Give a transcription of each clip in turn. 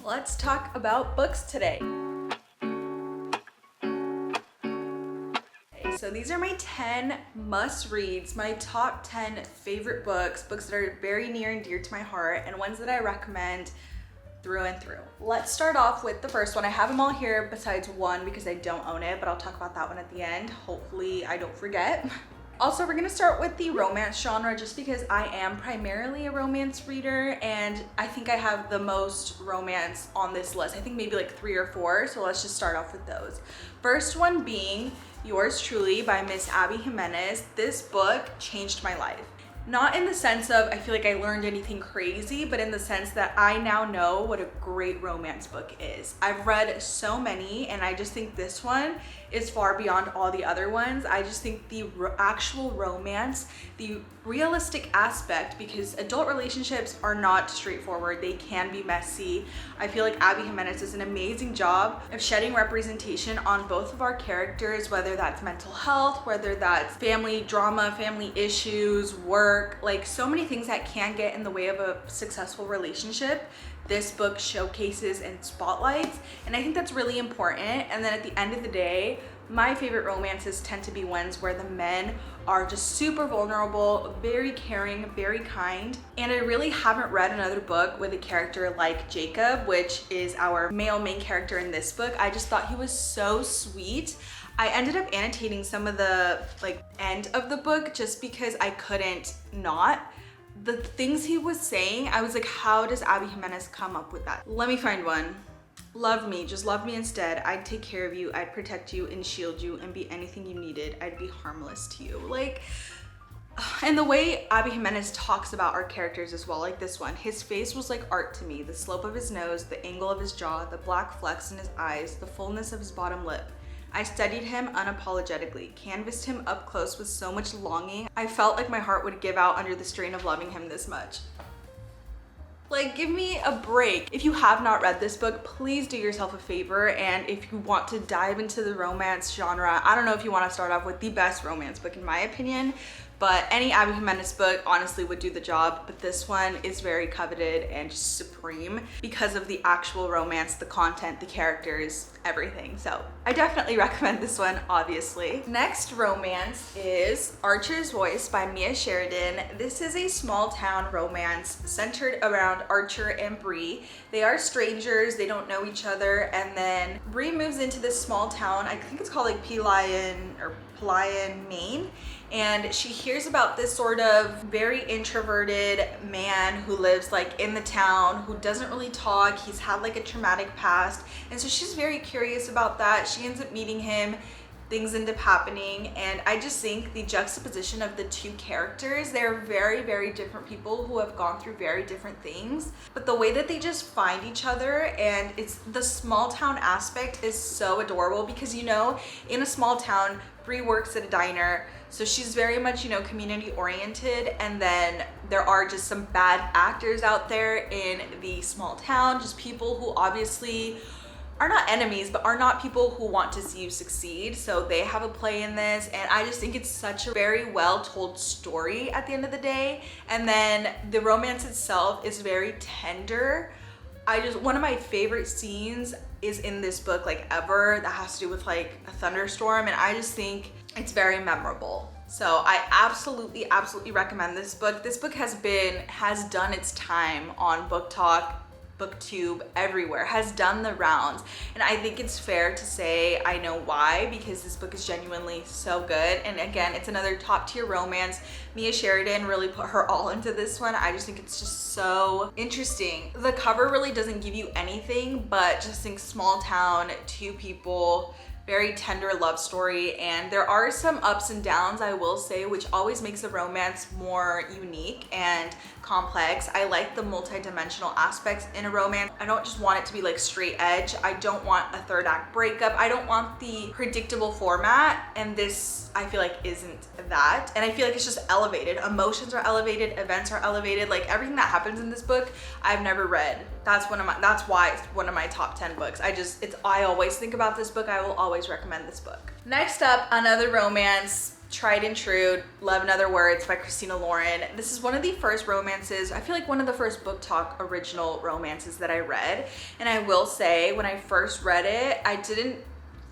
let's talk about books today. So these are my 10 must-reads, my top 10 favorite books that are very near and dear to my heart, and ones that I recommend through and through. Let's start off with the first one. I have them all here besides one because I don't own it, but I'll talk about that one at the end. Hopefully I don't forget. Also, we're gonna start with the romance genre just because I am primarily a romance reader and I think I have the most romance on this list. I think maybe like 3 or 4, so let's just start off with those. First one being Yours Truly by Miss Abby Jimenez. This book changed my life. Not in the sense of I feel like I learned anything crazy, but in the sense that I now know what a great romance book is. I've read so many and I just think this one is far beyond all the other ones. I just think the actual romance, the realistic aspect, because adult relationships are not straightforward. They can be messy. I feel like Abby Jimenez does an amazing job of shedding representation on both of our characters, whether that's mental health, whether that's family drama, family issues, work, like so many things that can get in the way of a successful relationship. This book showcases and spotlights, and I think that's really important. And then at the end of the day, my favorite romances tend to be ones where the men are just super vulnerable, very caring, very kind. And I really haven't read another book with a character like Jacob, which is our male main character in this book. I just thought he was so sweet. I ended up annotating some of the end of the book just because I couldn't not. The things he was saying, I was like, how does Abby Jimenez come up with that? Let me find one. Love me, just love me instead. I'd take care of you, I'd protect you and shield you and be anything you needed. I'd be harmless to you. Like, and the way Abby Jimenez talks about our characters as well, like this one, his face was like art to me. The slope of his nose, the angle of his jaw, the black flecks in his eyes, the fullness of his bottom lip. I studied him unapologetically, canvassed him up close with so much longing. I felt like my heart would give out under the strain of loving him this much. Like, give me a break. If you have not read this book, please do yourself a favor. And if you want to dive into the romance genre, I don't know if you want to start off with the best romance book in my opinion, but any Abby Jimenez book honestly would do the job. But this one is very coveted and just supreme because of the actual romance, the content, the characters, everything. So I definitely recommend this one, obviously. Next romance is Archer's Voice by Mia Sheridan. This is a small town romance centered around Archer and Bree. They are strangers, they don't know each other, and then Bree moves into this small town, I think it's called like Pelion, Maine, and she hears about this sort of very introverted man who lives like in the town, who doesn't really talk. He's had like a traumatic past, and so she's very curious about that. She ends up meeting him, things end up happening, and I just think the juxtaposition of the two characters, they're very, very different people who have gone through very different things, but the way that they just find each other, and it's the small town aspect is so adorable because, you know, in a small town, Bree works at a diner, so she's very much, you know, community oriented, and then there are just some bad actors out there in the small town, just people who obviously are not enemies, but are not people who want to see you succeed. So they have a play in this, and I just think it's such a very well told story at the end of the day. And then the romance itself is very tender. One of my favorite scenes is in this book, like ever, that has to do with like a thunderstorm, and I just think it's very memorable. So I absolutely recommend this book. This book has done its time on Book Talk, BookTube, everywhere, has done the rounds, and I think it's fair to say I know why, because this book is genuinely so good. And again, it's another top tier romance. Mia Sheridan really put her all into this one. I just think it's just so interesting. The cover really doesn't give you anything, but just think small town, two people, very tender love story, and there are some ups and downs, I will say, which always makes a romance more unique and complex. I like the multi-dimensional aspects in a romance. I don't just want it to be like straight edge. I don't want a third act breakup. I don't want the predictable format, and this I feel like isn't that. And I feel like it's just elevated. Emotions are elevated, events are elevated. Like everything that happens in this book, I've never read. That's why it's one of my top 10 books. I always think about this book. I will always recommend this book. Next up, another romance. Tried and True, Love in Other Words by Christina Lauren. This is one of the first romances, I feel like one of the first Book Talk original romances that I read. And I will say, when I first read it, I didn't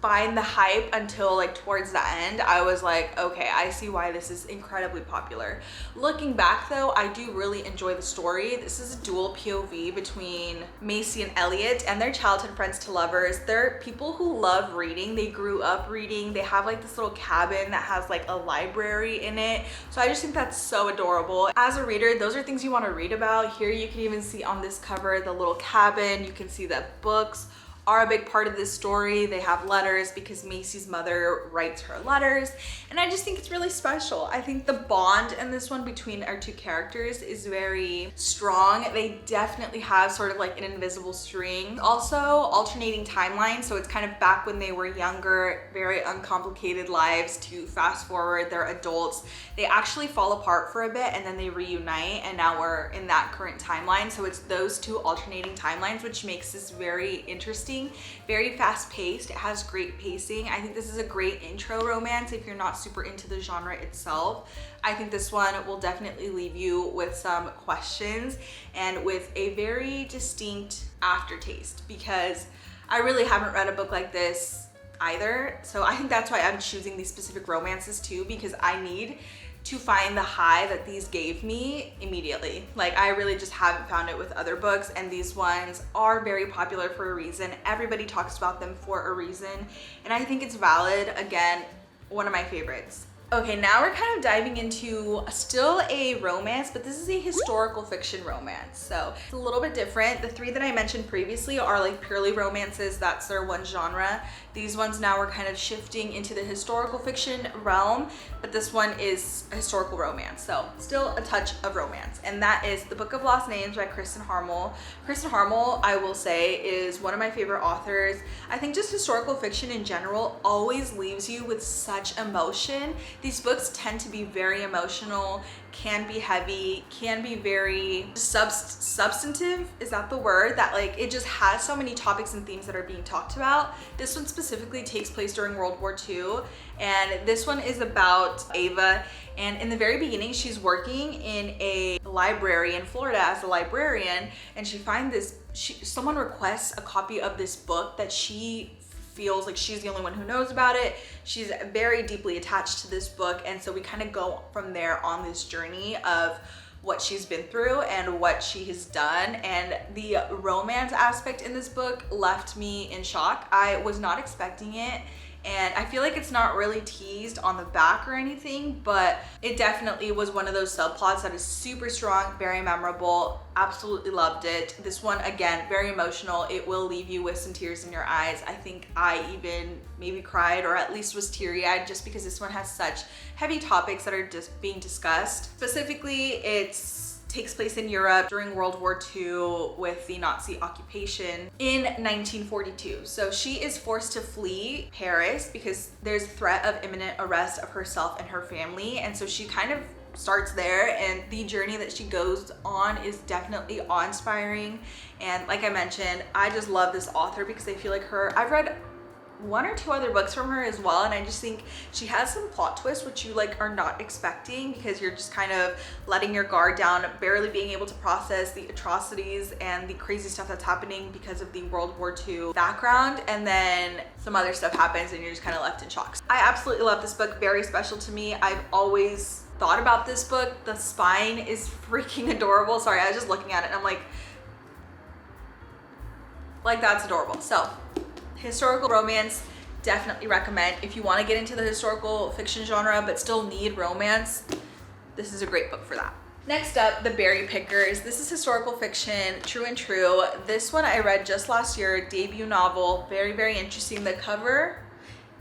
find the hype until like towards the end. I was like, okay, I see why this is incredibly popular. Looking back though, I do really enjoy the story. This is a dual POV between Macy and Elliot and their childhood friends to lovers. They're people who love reading. They grew up reading. They have like this little cabin that has like a library in it. So I just think that's so adorable. As a reader, those are things you want to read about. Here you can even see on this cover the little cabin. You can see that books are a big part of this story. They have letters because Macy's mother writes her letters, and I just think it's really special. I think the bond in this one between our two characters is very strong. They definitely have sort of like an invisible string. Also alternating timelines, so it's kind of back when they were younger, very uncomplicated lives, to fast forward, they're adults. They actually fall apart for a bit and then they reunite, and now we're in that current timeline. So it's those two alternating timelines, which makes this very interesting. Very fast paced. It has great pacing. I think this is a great intro romance if you're not super into the genre itself. I think this one will definitely leave you with some questions and with a very distinct aftertaste, because I really haven't read a book like this either. So I think that's why I'm choosing these specific romances too, because I need to find the high that these gave me immediately. Like, I really just haven't found it with other books, and these ones are very popular for a reason. Everybody talks about them for a reason, and I think it's valid. Again, one of my favorites. Okay, now we're kind of diving into still a romance, but this is a historical fiction romance. So it's a little bit different. The three that I mentioned previously are like purely romances. That's their one genre. These ones now we're kind of shifting into the historical fiction realm, but this one is a historical romance. So still a touch of romance. And that is The Book of Lost Names by Kristen Harmel. Kristen Harmel, I will say, is one of my favorite authors. I think just historical fiction in general always leaves you with such emotion. These books tend to be very emotional, can be heavy, can be very substantive, is that the word? That like, it just has so many topics and themes that are being talked about. This one specifically takes place during World War II, and this one is about Ava. And in the very beginning, she's working in a library in Florida as a librarian, and she finds this, someone requests a copy of this book that she feels like she's the only one who knows about it. She's very deeply attached to this book, and so we kind of go from there on this journey of what she's been through and what she has done. And the romance aspect in this book left me in shock. I was not expecting it, and I feel like it's not really teased on the back or anything, but it definitely was one of those subplots that is super strong, very memorable. Absolutely loved it. This one, again, very emotional. It will leave you with some tears in your eyes. I think I even maybe cried, or at least was teary-eyed, just because this one has such heavy topics that are just being discussed. Specifically, takes place in Europe during World War II with the Nazi occupation in 1942. So she is forced to flee Paris because there's a threat of imminent arrest of herself and her family. And so she kind of starts there, and the journey that she goes on is definitely awe-inspiring. And like I mentioned, I just love this author because I feel like I've read one or two other books from her as well, and I just think she has some plot twists which you like are not expecting, because you're just kind of letting your guard down, barely being able to process the atrocities and the crazy stuff that's happening because of the World War II background, and then some other stuff happens and you're just kind of left in shock. I absolutely love this book, very special to me. I've always thought about this book. The spine is freaking adorable. Sorry, I was just looking at it and I'm like that's adorable. So historical romance, definitely recommend. If you want to get into the historical fiction genre but still need romance, this is a great book for that. Next up, The Berry Pickers. This is historical fiction, true and true. This one I read just last year, debut novel, very, very interesting. The cover,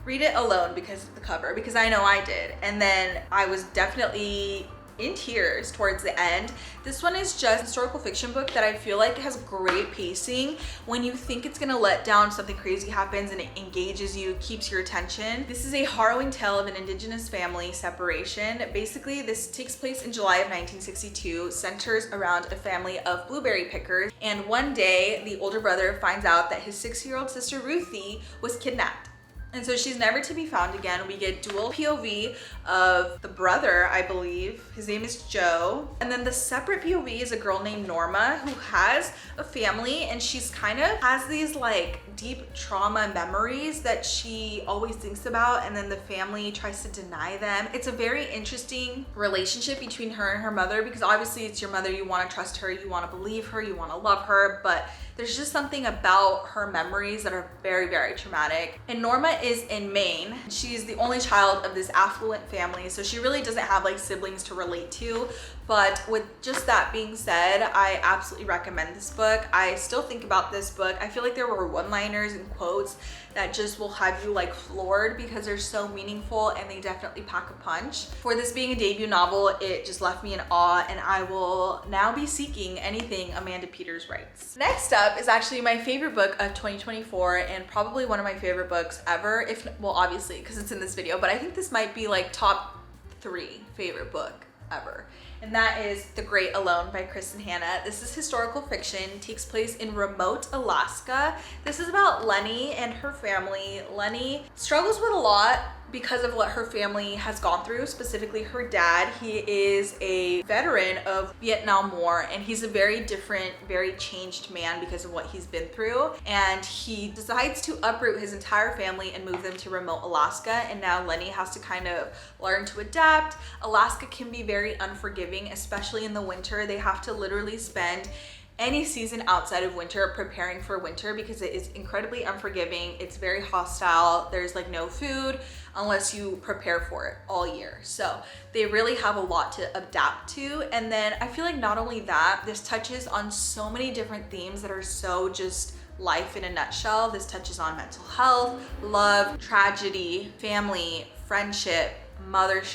read it alone because of the cover, because I know I did. And then I was definitely in tears towards the end. This one is just a historical fiction book that I feel like has great pacing. When you think it's gonna let down, something crazy happens and it engages you, keeps your attention. This is a harrowing tale of an indigenous family separation. Basically, this takes place in July of 1962, centers around a family of blueberry pickers. And one day, the older brother finds out that his 6-year-old sister Ruthie was kidnapped. And so she's never to be found again. We get dual POV of the brother, I believe. His name is Joe. And then the separate POV is a girl named Norma who has a family, and she's kind of has these like deep trauma memories that she always thinks about, and then the family tries to deny them. It's a very interesting relationship between her and her mother, because obviously it's your mother, you want to trust her, you want to believe her, you want to love her, but there's just something about her memories that are very, very traumatic. And Norma is in Maine. She's the only child of this affluent family, so she really doesn't have like siblings to relate to. But with just that being said, I absolutely recommend this book. I still think about this book. I feel like there were one-liners and quotes that just will have you like floored because they're so meaningful, and they definitely pack a punch. For this being a debut novel, it just left me in awe, and I will now be seeking anything Amanda Peters writes. Next up is actually my favorite book of 2024, and probably one of my favorite books ever, if well, obviously because it's in this video, but I think this might be like top 3 favorite book ever. And that is The Great Alone by Kristen Hanna. This is historical fiction, takes place in remote Alaska. This is about Lenny and her family. Lenny struggles with a lot because of what her family has gone through, specifically her dad. He is a veteran of Vietnam War, and he's a very different, very changed man because of what he's been through. And he decides to uproot his entire family and move them to remote Alaska. And now Lenny has to kind of learn to adapt. Alaska can be very unforgiving, especially in the winter. They have to literally spend any season outside of winter preparing for winter because it is incredibly unforgiving. It's very hostile. There's like no food unless you prepare for it all year. So they really have a lot to adapt to. And then I feel like not only that, this touches on so many different themes that are so just life in a nutshell. This touches on mental health, love, tragedy, family, friendship, motherhood,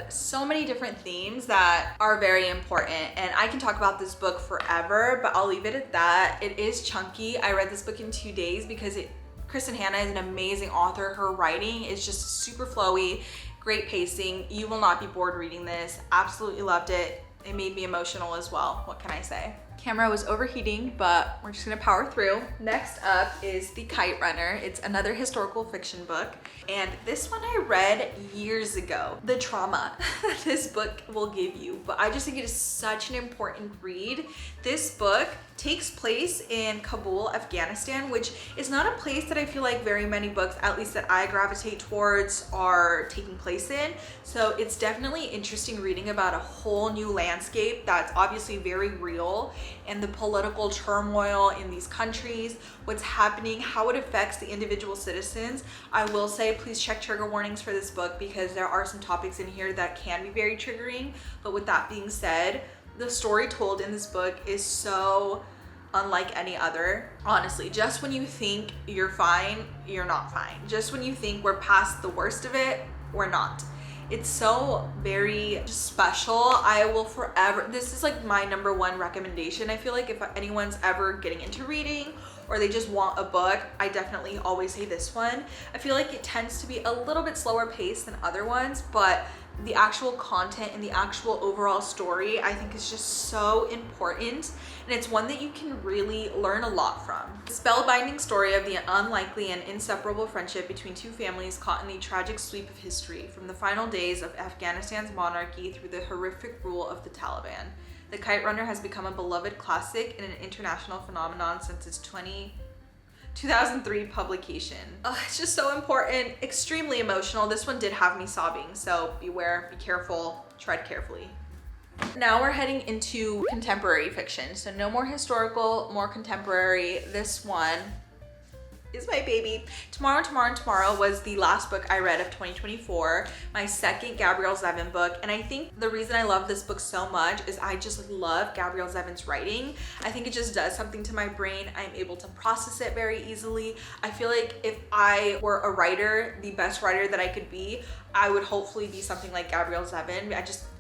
so many different themes that are very important. And I can talk about this book forever, but I'll leave it at that. It is chunky. I read this book in 2 days because Kristen Hanna is an amazing author. Her writing is just super flowy, great pacing. You will not be bored reading this. Absolutely loved it. It made me emotional as well. What can I say? Camera was overheating, but we're just gonna power through. Next up is The Kite Runner. It's another historical fiction book, and this one I read years ago. The trauma that this book will give you, but I just think it is such an important read. This book takes place in Kabul, Afghanistan, which is not a place that I feel like very many books, at least that I gravitate towards, are taking place in. So it's definitely interesting reading about a whole new landscape that's obviously very real, and the political turmoil in these countries, what's happening, how it affects the individual citizens. I will say, please check trigger warnings for this book because there are some topics in here that can be very triggering. But with that being said, the story told in this book is so unlike any other. Honestly, just when you think you're fine, you're not fine. Just when you think we're past the worst of it, we're not. It's so very special. I will forever, this is like my #1 recommendation. I feel like if anyone's ever getting into reading or they just want a book, I definitely always say this one. I feel like it tends to be a little bit slower paced than other ones, but the actual content and the actual overall story I think is just so important, and it's one that you can really learn a lot from. The spellbinding story of the unlikely and inseparable friendship between two families caught in the tragic sweep of history, from the final days of Afghanistan's monarchy through the horrific rule of the Taliban. The Kite Runner has become a beloved classic and an international phenomenon since its 2003 publication. Oh, it's just so important, extremely emotional. This one did have me sobbing, so beware, be careful, tread carefully. Now we're heading into contemporary fiction. So no more historical, more contemporary. This one is my baby. Tomorrow was the last book I read of 2024, my second Gabrielle Zevin book. And I think the reason I love this book so much is I just love Gabrielle Zevin's writing. I think it just does something to my brain. I'm able to process it very easily. I feel like if I were a writer, the best writer that I could be, I would hopefully be something like Gabrielle Zevin.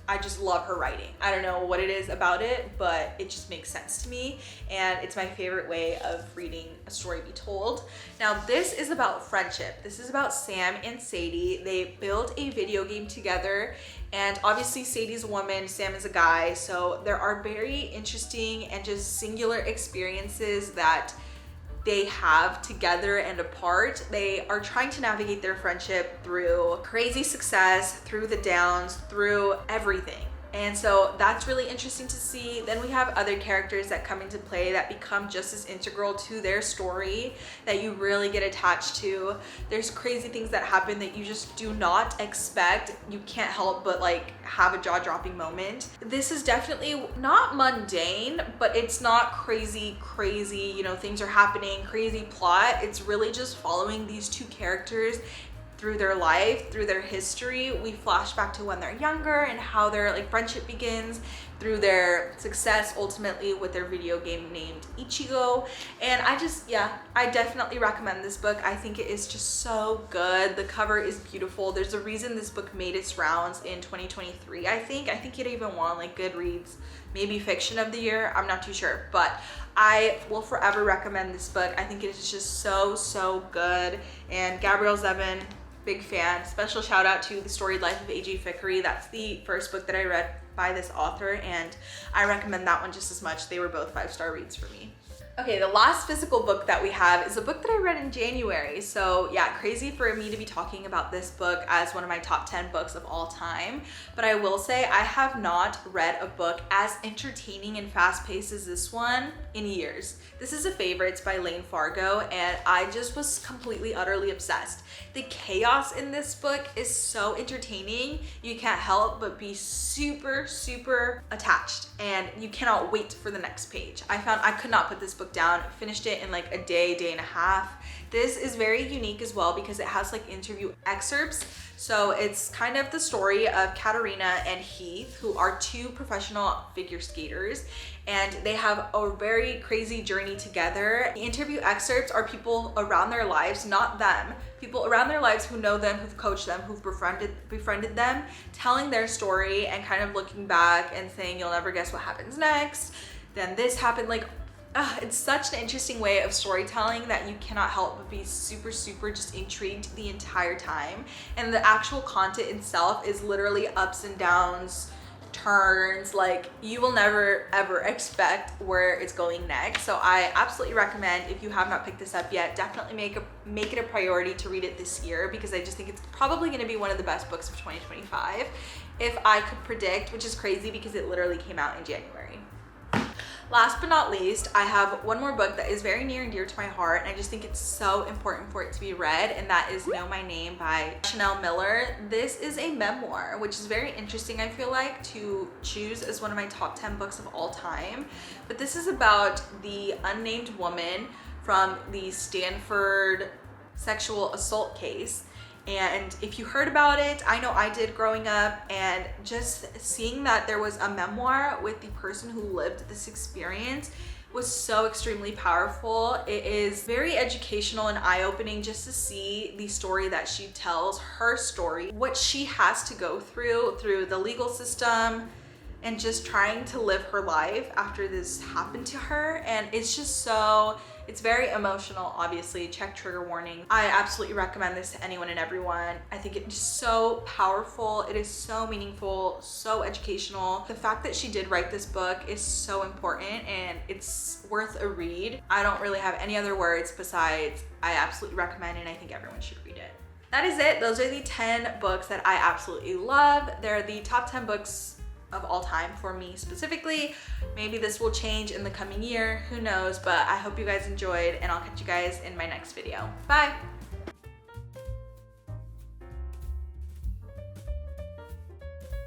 I just love her writing. I don't know what it is about it, but it just makes sense to me, and it's my favorite way of reading a story be told. Now, this is about friendship. This is about Sam and Sadie. They built a video game together, and obviously Sadie's a woman, Sam is a guy, so there are very interesting and just singular experiences that they have together and apart. They are trying to navigate their friendship through crazy success, through the downs, through everything. And so that's really interesting to see. Then we have other characters that come into play that become just as integral to their story that you really get attached to. There's crazy things that happen that you just do not expect. You can't help but like have a jaw-dropping moment. This is definitely not mundane, but it's not crazy, you know, things are happening, crazy plot. It's really just following these two characters through their life, through their history. We flash back to when they're younger and how their like friendship begins, through their success ultimately with their video game named Ichigo. And I definitely recommend this book. I think it is just so good. The cover is beautiful. There's a reason this book made its rounds in 2023. I think it even won like Goodreads, maybe fiction of the year, I'm not too sure, but I will forever recommend this book. I think it is just so good. And Gabrielle Zevin, big fan. Special shout out to The Storied Life of A.J. Fickery. That's the first book that I read by this author, and I recommend that one just as much. They were both 5-star reads for me. Okay, the last physical book that we have is a book that I read in January. So yeah, crazy for me to be talking about this book as one of my top 10 books of all time. But I will say I have not read a book as entertaining and fast-paced as this one in years. This is a Favorites by Lane Fargo, and I just was completely, utterly obsessed. The chaos in this book is so entertaining. You can't help but be super attached, and you cannot wait for the next page. I could not put this book down. Finished it in like a day and a half. This is very unique as well because it has like interview excerpts. So it's kind of the story of Katarina and Heath, who are two professional figure skaters, and they have a very crazy journey together. The interview excerpts are people around their lives, not them, people around their lives who know them, who've coached them, who've befriended them, telling their story and kind of looking back and saying, you'll never guess what happens next. Then this happened, like, it's such an interesting way of storytelling that you cannot help but be super just intrigued the entire time. And the actual content itself is literally ups and downs, turns, like you will never ever expect where it's going next. So I absolutely recommend, if you have not picked this up yet, definitely make it a priority to read it this year, because I just think it's probably going to be one of the best books of 2025 if I could predict, which is crazy because it literally came out in January. Last but not least, I have one more book that is very near and dear to my heart, and I just think it's so important for it to be read, and that is Know My Name by Chanel Miller. This is a memoir, which is very interesting, I feel like, to choose as one of my top 10 books of all time. But this is about the unnamed woman from the Stanford sexual assault case. And if you heard about it, I know I did growing up, and just seeing that there was a memoir with the person who lived this experience was so extremely powerful. It is very educational and eye-opening just to see the story that she tells, her story, what she has to go through the legal system, and just trying to live her life after this happened to her. And it's just so, it's very emotional, obviously, check trigger warning. I absolutely recommend this to anyone and everyone. I think it's so powerful. It is so meaningful, so educational. The fact that she did write this book is so important, and it's worth a read. I don't really have any other words besides I absolutely recommend, and I think everyone should read it. That is it. Those are the 10 books that I absolutely love. They're the top 10 books of all time for me specifically. Maybe this will change in the coming year, who knows, but I hope you guys enjoyed, and I'll catch you guys in my next video. Bye.